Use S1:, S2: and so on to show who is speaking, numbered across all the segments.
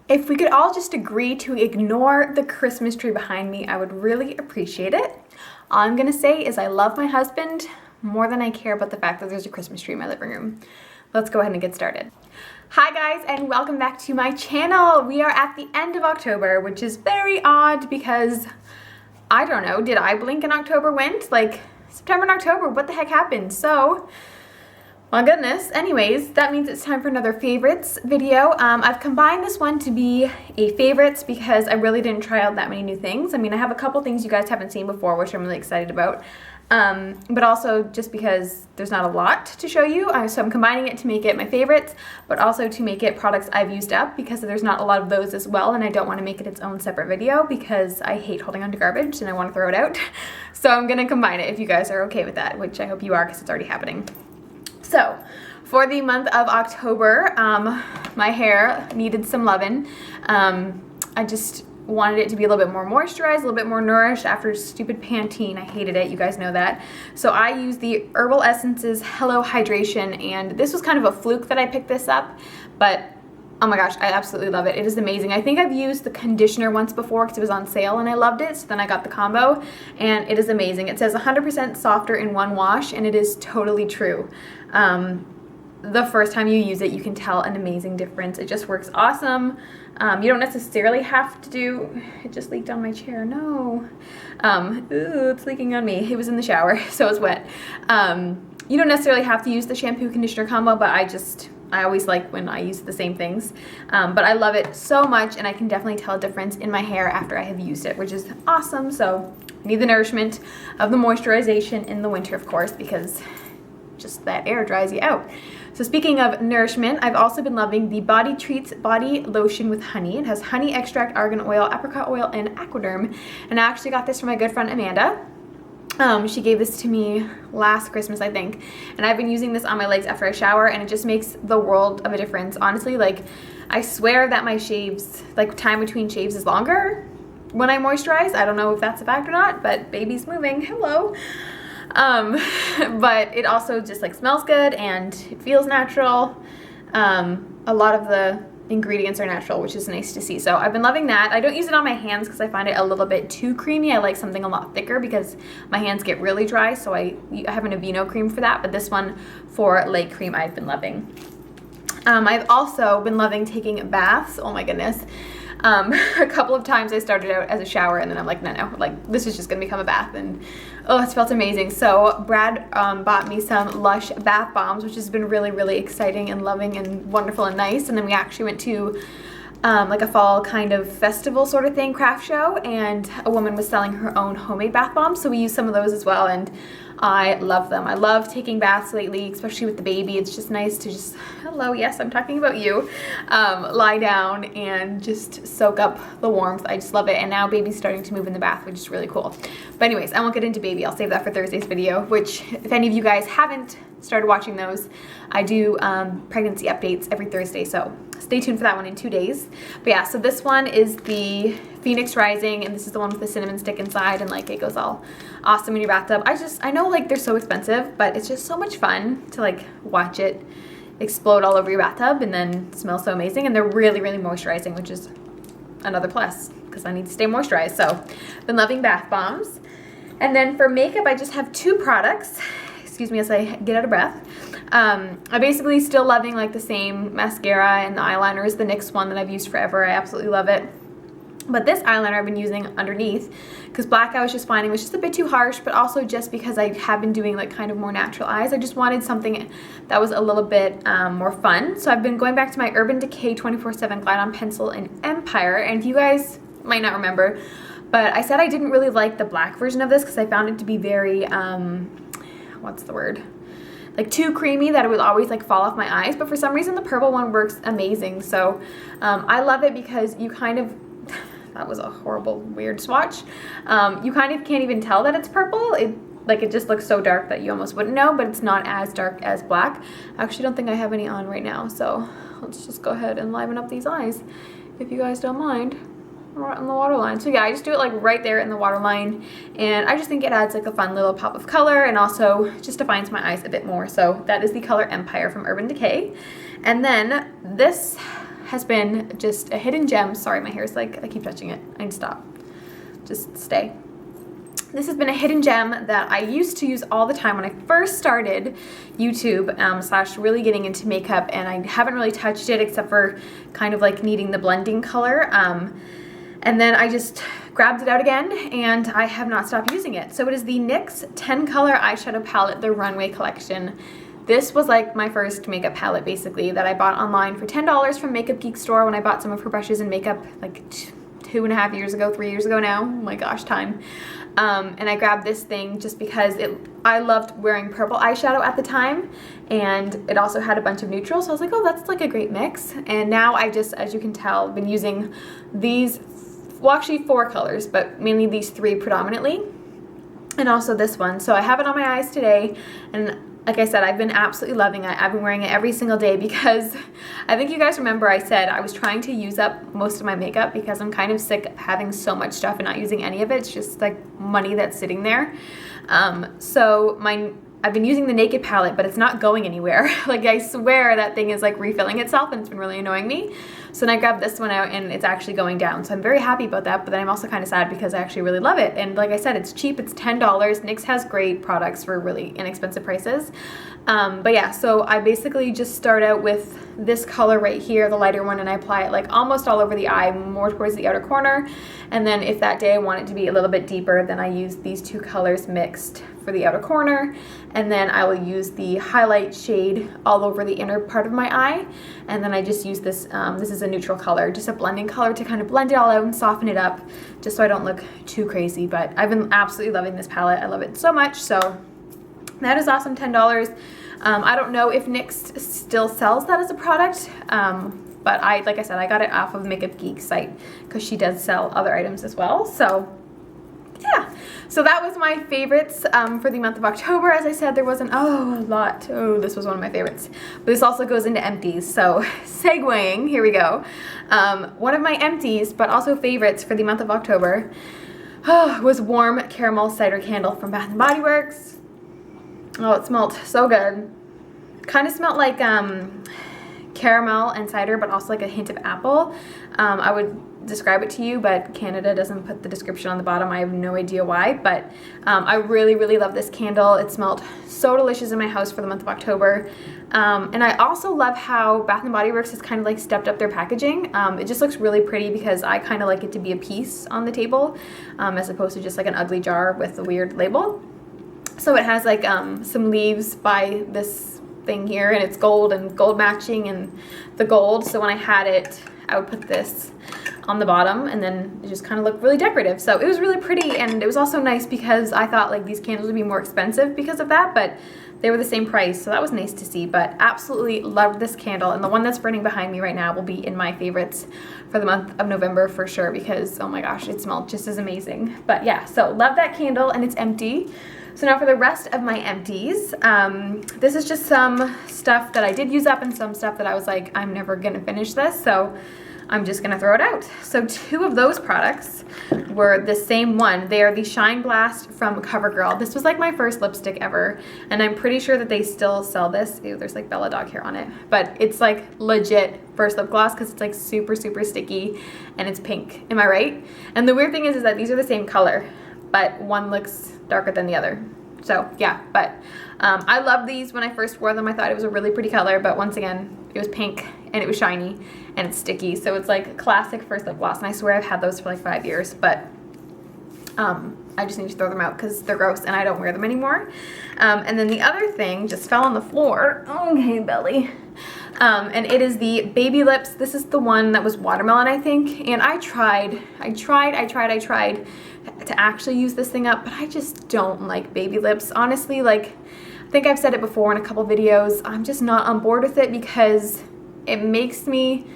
S1: If we could all just agree to ignore the Christmas tree behind me, I would really appreciate it. All I'm gonna say is I love my husband more than I care about the fact that there's a Christmas tree in my living room. Let's go ahead and get started. Hi guys, and welcome back to my channel. We are at the end of October, which is very odd because, I don't know, did I blink and October went? Like, September and October, what the heck happened? So, my goodness. Anyways, that means it's time for another favorites video. I've combined this one to be a favorites because I really didn't try out that many new things. I mean, I have a couple things you guys haven't seen before, which I'm really excited about. But also just because there's not a lot to show you. So I'm combining it to make it my favorites, but also to make it products I've used up because there's not a lot of those as well. And I don't want to make it its own separate video because I hate holding on to garbage and I want to throw it out. So I'm going to combine it if you guys are okay with that, which I hope you are because it's already happening. So, for the month of October, my hair needed some lovin'. I just wanted it to be a little bit more moisturized, a little bit more nourished after stupid Pantene. I hated it, you guys know that. So I used the Herbal Essences Hello Hydration, and this was kind of a fluke that I picked this up, but oh my gosh, I absolutely love it. It is amazing. I think I've used the conditioner once before because it was on sale and I loved it, so then I got the combo, and it is amazing. It says 100% softer in one wash, and it is totally true. The first time you use it, you can tell an amazing difference. It just works awesome. You don't necessarily have to do, it just leaked on my chair, no. Ooh, it's leaking on me. It was in the shower, so it's wet. You don't necessarily have to use the shampoo conditioner combo, but I always like when I use the same things. But I love it so much, and I can definitely tell a difference in my hair after I have used it, which is awesome. So I need the nourishment of the moisturization in the winter, of course, because just that air dries you out. So speaking of nourishment, I've also been loving the Body Treats Body Lotion with Honey. It has honey extract, argan oil, apricot oil, and aquaderm. And I actually got this from my good friend Amanda. She gave this to me last Christmas, I think. And I've been using this on my legs after I shower, and it just makes the world of a difference. Honestly, like, I swear that my shaves, like time between shaves is longer when I moisturize. I don't know if that's a fact or not, but baby's moving, hello. But it also just like smells good and it feels natural. A lot of the ingredients are natural, which is nice to see. So I've been loving that. I don't use it on my hands because I find it a little bit too creamy. I like something a lot thicker because my hands get really dry. So I have an Aveeno cream for that, but this one for leg cream I've been loving. I've also been loving taking baths. Oh my goodness. A couple of times I started out as a shower and then I'm like, no, like this is just gonna become a bath, and oh, it's felt amazing. So Brad bought me some Lush bath bombs, which has been really, really exciting and loving and wonderful and nice. And then we actually went to like a fall kind of festival sort of thing, craft show, and a woman was selling her own homemade bath bombs, so we used some of those as well, and I love them. I love taking baths lately, especially with the baby. It's just nice to just, hello, yes, I'm talking about you, lie down and just soak up the warmth. I just love it. And now baby's starting to move in the bath, which is really cool. But anyways, I won't get into baby. I'll save that for Thursday's video, which if any of you guys haven't started watching those, I do pregnancy updates every Thursday, so stay tuned for that one in 2 days. But yeah, so this one is the Phoenix Rising, and this is the one with the cinnamon stick inside, and like it goes all awesome in your bathtub. I know like they're so expensive, but it's just so much fun to like watch it explode all over your bathtub and then smell so amazing. And they're really, really moisturizing, which is another plus because I need to stay moisturized. So been loving bath bombs. And then for makeup, I just have 2 products. Excuse me as I get out of breath. I basically still loving like the same mascara and the eyeliner is the NYX one that I've used forever. I absolutely love it. But this eyeliner I've been using underneath because black I was just finding was just a bit too harsh, but also just because I have been doing like kind of more natural eyes. I just wanted something that was a little bit more fun. So I've been going back to my Urban Decay 24/7 Glide On Pencil in Empire. And if you guys might not remember, but I said I didn't really like the black version of this because I found it to be very, what's the word? Like too creamy, that it would always like fall off my eyes. But for some reason the purple one works amazing. So I love it because you kind of, that was a horrible weird swatch. You kind of can't even tell that it's purple. It just looks so dark that you almost wouldn't know, but it's not as dark as black. I actually don't think I have any on right now, so let's just go ahead and liven up these eyes if you guys don't mind. Right on the waterline. So yeah, I just do it like right there in the waterline, and I just think it adds like a fun little pop of color and also just defines my eyes a bit more. So that is the color Empire from Urban Decay. And then this has been just a hidden gem. Sorry, my hair's like, I keep touching it. I need to stop. Just stay. This has been a hidden gem that I used to use all the time when I first started YouTube / really getting into makeup, and I haven't really touched it except for kind of like needing the blending color. And then I just grabbed it out again, and I have not stopped using it. So it is the NYX 10 color eyeshadow palette, the Runway collection. This was like my first makeup palette basically that I bought online for $10 from Makeup Geek store when I bought some of her brushes and makeup like 2.5 years ago, 3 years ago now. Oh my gosh, time. And I grabbed this thing just because I loved wearing purple eyeshadow at the time, and it also had a bunch of neutrals, so I was like, oh, that's like a great mix. And now I just, as you can tell, been using these, well, actually 4 colors, but mainly these 3 predominantly, and also this one. So I have it on my eyes today, and like I said, I've been absolutely loving it. I've been wearing it every single day because I think you guys remember I said I was trying to use up most of my makeup because I'm kind of sick of having so much stuff and not using any of it. It's just like money that's sitting there. So I've been using the Naked palette, but it's not going anywhere. Like, I swear that thing is like refilling itself, and it's been really annoying me. So then I grabbed this one out, and it's actually going down. So I'm very happy about that, but then I'm also kind of sad because I actually really love it. And like I said, it's cheap. It's $10. NYX has great products for really inexpensive prices. But yeah, so I basically just start out with this color right here, the lighter one, and I apply it like almost all over the eye, more towards the outer corner. And then if that day I want it to be a little bit deeper, then I use these 2 colors mixed for the outer corner, and then I will use the highlight shade all over the inner part of my eye. And then I just use this, this is a neutral color, just a blending color to kind of blend it all out and soften it up, just so I don't look too crazy. But I've been absolutely loving this palette. I love it so much. So that is awesome, $10. I don't know if NYX still sells that as a product, but like I said, I got it off of Makeup Geek site because she does sell other items as well. So yeah, so that was my favorites for the month of October. As I said, there wasn't a lot. Oh, this was one of my favorites. But this also goes into empties, so segueing, here we go. One of my empties, but also favorites for the month of October, was Warm Caramel Cider Candle from Bath & Body Works. Oh, it smelled so good. Kind of smelled like caramel and cider, but also like a hint of apple. I would describe it to you, but Canada doesn't put the description on the bottom. I have no idea why, but I really, really love this candle. It smelled so delicious in my house for the month of October. And I also love how Bath & Body Works has kind of like stepped up their packaging. It just looks really pretty because I kind of like it to be a piece on the table, as opposed to just like an ugly jar with a weird label. So it has like some leaves by this thing here, and it's gold and gold matching and the gold. So when I had it, I would put this on the bottom, and then it just kind of looked really decorative. So it was really pretty, and it was also nice because I thought like these candles would be more expensive because of that, but they were the same price, so that was nice to see. But absolutely loved this candle, and the one that's burning behind me right now will be in my favorites for the month of November for sure because, oh my gosh, it smelled just as amazing. But yeah, so love that candle, and it's empty. So now for the rest of my empties, this is just some stuff that I did use up and some stuff that I was like, I'm never gonna finish this, so I'm just gonna throw it out. So 2 of those products were the same one. They are the Shine Blast from CoverGirl. This was like my first lipstick ever, and I'm pretty sure that they still sell this. Ew, there's like Bella dog hair on it, but it's like legit first lip gloss because it's like super, super sticky, and it's pink. Am I right? And the weird thing is that these are the same color, but one looks darker than the other. So yeah, but I love these. When I first wore them, I thought it was a really pretty color, but once again, it was pink and it was shiny and it's sticky. So it's like a classic first lip gloss, and I swear I've had those for like 5 years, but I just need to throw them out because they're gross and I don't wear them anymore. And then the other thing just fell on the floor. Okay, belly. And it is the Baby Lips. This is the one that was watermelon, I think. And I tried to actually use this thing up, but I just don't like Baby Lips. Honestly, like, I think I've said it before in a couple videos, I'm just not on board with it because it makes me,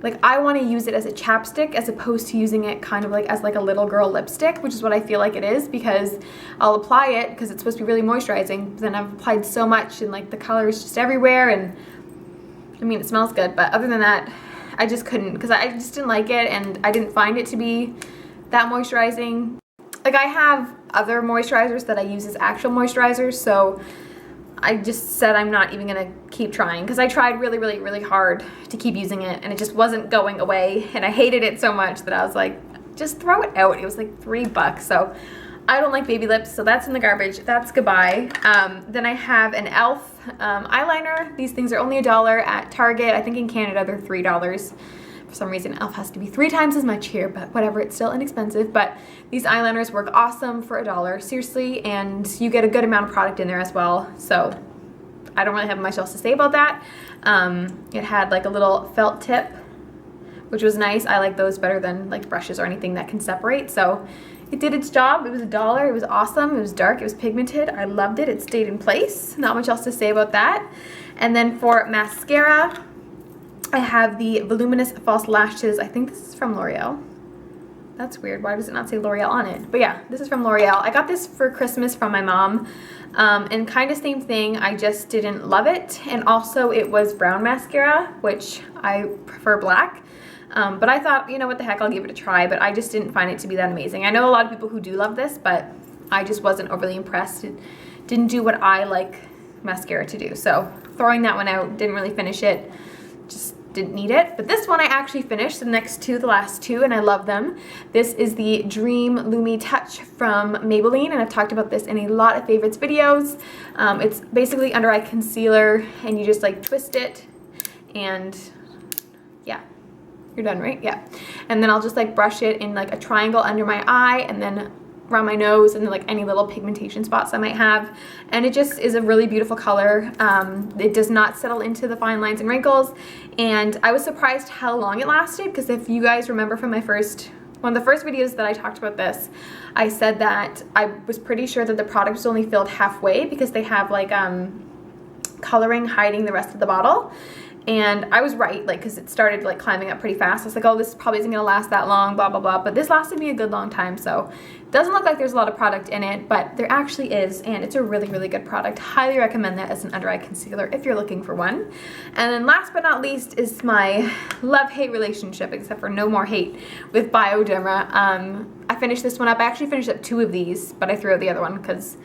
S1: like, I want to use it as a chapstick as opposed to using it kind of like as like a little girl lipstick, which is what I feel like it is, because I'll apply it because it's supposed to be really moisturizing, but then I've applied so much and like the color is just everywhere, and I mean, it smells good, but other than that, I just couldn't, because I just didn't like it, and I didn't find it to be that moisturizing. Like, I have other moisturizers that I use as actual moisturizers, so I just said I'm not even gonna keep trying because I tried really, really, really hard to keep using it and it just wasn't going away, and I hated it so much that I was like, just throw it out. It was like $3, so I don't like baby lips, so that's in the garbage. That's goodbye. Then I have an e.l.f. Eyeliner. These things are only $1 at Target. I think in Canada they're $3. For some reason, e.l.f. has to be 3 times as much here, but whatever, it's still inexpensive. But these eyeliners work awesome for $1, seriously, and you get a good amount of product in there as well. So I don't really have much else to say about that. It had like a little felt tip, which was nice. I like those better than like brushes or anything that can separate. So it did its job. It was $1. It was awesome. It was dark. It was pigmented. I loved it. It stayed in place. Not much else to say about that. And then for mascara, I have the Voluminous False Lashes. I think this is from L'Oreal. That's weird. Why does it not say L'Oreal on it? But yeah, this is from L'Oreal. I got this for Christmas from my mom. And kind of same thing. I just didn't love it. And also it was brown mascara, which I prefer black. But I thought, you know what the heck, I'll give it a try, but I just didn't find it to be that amazing. I know a lot of people who do love this, but I just wasn't overly impressed. It didn't do what I like mascara to do. So throwing that one out, didn't really finish it, just didn't need it. But this one I actually finished, the last two, and I love them. This is the Dream Lumi Touch from Maybelline, and I've talked about this in a lot of favorites videos. It's basically under eye concealer, and you just like twist it, and yeah. You're done, right? Yeah. And then I'll just like brush it in like a triangle under my eye and then around my nose and then like any little pigmentation spots I might have. And it just is a really beautiful color. It does not settle into the fine lines and wrinkles. And I was surprised how long it lasted, because if you guys remember from my one of the first videos that I talked about this, I said that I was pretty sure that the product was only filled halfway because they have like coloring hiding the rest of the bottle. And I was right, like, because it started like climbing up pretty fast. I was like, oh, this probably isn't gonna last that long, blah, blah, blah. But this lasted me a good long time, so it doesn't look like there's a lot of product in it, but there actually is, and it's a really, really good product. Highly recommend that as an under eye concealer if you're looking for one. And then last but not least is my love-hate relationship, except for no more hate, with Bioderma. I finished this one up. I actually finished up 2 of these, but I threw out the other one because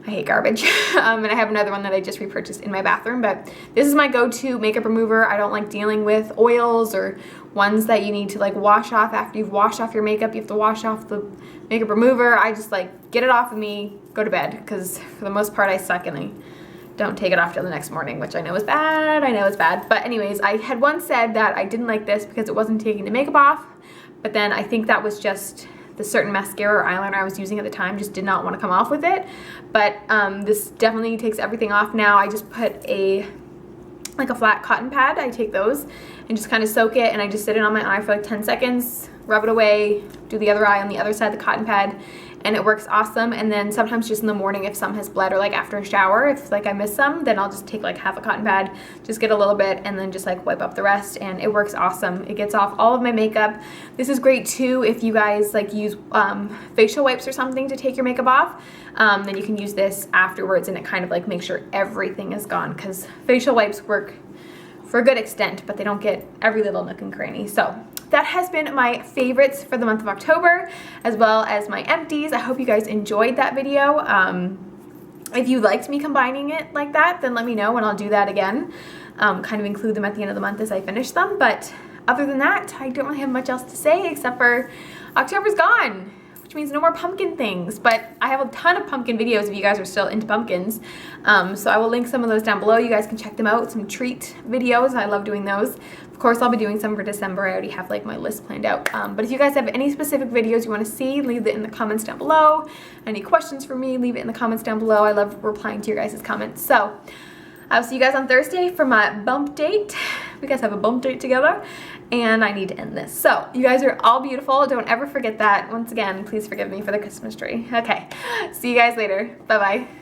S1: I hate garbage. And I have another one that I just repurchased in my bathroom, but this is my go-to makeup remover. I don't like dealing with oils or ones that you need to like wash off after you've washed off your makeup. You have to wash off the makeup remover. I just like get it off of me, go to bed, because for the most part I suck and I don't take it off till the next morning, which I know is bad. I know it's bad. But anyways, I had once said that I didn't like this because it wasn't taking the makeup off, but then I think that was just the certain mascara or eyeliner I was using at the time just did not want to come off with it. But this definitely takes everything off now. I just put a flat cotton pad. I take those and just kind of soak it, and I just sit it on my eye for like 10 seconds, rub it away, do the other eye on the other side of the cotton pad, and it works awesome. And then sometimes just in the morning, if some has bled, or like after a shower, if like I miss some, then I'll just take like half a cotton pad, just get a little bit, and then just like wipe up the rest, and it works awesome. It gets off all of my makeup. This is great too if you guys like use facial wipes or something to take your makeup off. Then you can use this afterwards, and it kind of like makes sure everything is gone, because facial wipes work for a good extent, but they don't get every little nook and cranny. So that has been my favorites for the month of October, as well as my empties. I hope you guys enjoyed that video. If you liked me combining it like that, then let me know and I'll do that again. Kind of include them at the end of the month as I finish them. But other than that, I don't really have much else to say except for October's gone, which means no more pumpkin things. But I have a ton of pumpkin videos if you guys are still into pumpkins. So I will link some of those down below. You guys can check them out. Some treat videos. I love doing those. Of course, I'll be doing some for December. I already have like my list planned out. But if you guys have any specific videos you want to see, leave it in the comments down below. Any questions for me, leave it in the comments down below. I love replying to your guys' comments. So I'll see you guys on Thursday for my bump date. We guys have a bump date together, and I need to end this. So you guys are all beautiful. Don't ever forget that. Once again, please forgive me for the Christmas tree. Okay, see you guys later. Bye-bye.